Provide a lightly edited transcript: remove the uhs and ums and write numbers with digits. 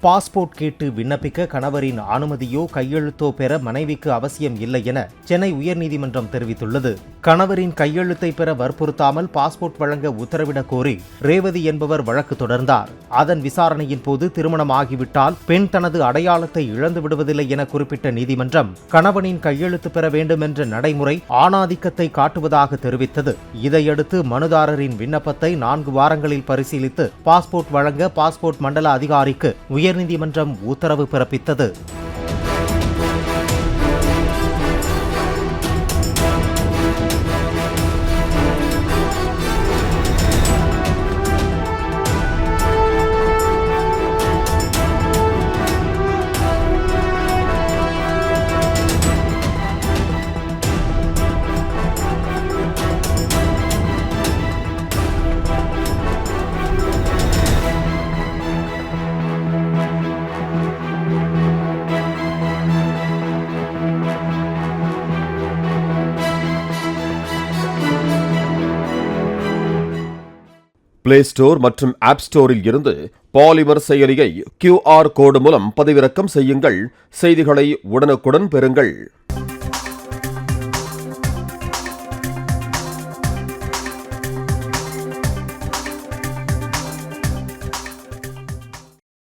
Passport கேட்டு விண்ணப்பிக்க கணவரின் அனுமதியோ கையெழுத்தோ பெற மனைவிக்கு அவசியம் இல்லை என சென்னை உயர்நீதிமன்றம் தெரிவித்துள்ளது. கணவரின் கையெழுத்தை பெற வற்புறுத்தாமல் பாஸ்போர்ட் வழங்க உத்தரவிடக் கோரி ரேவதி என்பவர் வழக்கு தொடர்ந்தார். அதன் விசாரணையின் போது திருமணம் ஆகிவிட்டால் பெண் தனது அடையாளத்தை இழந்து விடுவதில்லை என குறிப்பிட்ட நீதிமன்றம் கணவனின் கையெழுத்து பெற வேண்டும் என்ற நடைமுறை ஆணாதிக்கத்தை காட்டுவதாக தெரிவித்தது. இதையடுத்து மனுதாரரின் விண்ணப்பத்தை 4 வாரங்களில் பரிசீலித்து பாஸ்போர்ட் வழங்க பாஸ்போர்ட் மண்டல அதிகாரிக்கு உயர்நீதிமன்றம் உத்தரவு பிறப்பித்தது. பிளே ஸ்டோர் மற்றும் ஆப் ஸ்டோரில் இருந்து பாலிமர் செயலியை QR கோடு மூலம் பதிவிறக்கம் செய்யுங்கள். செய்திகளை உடனுக்குடன் பெறுங்கள்.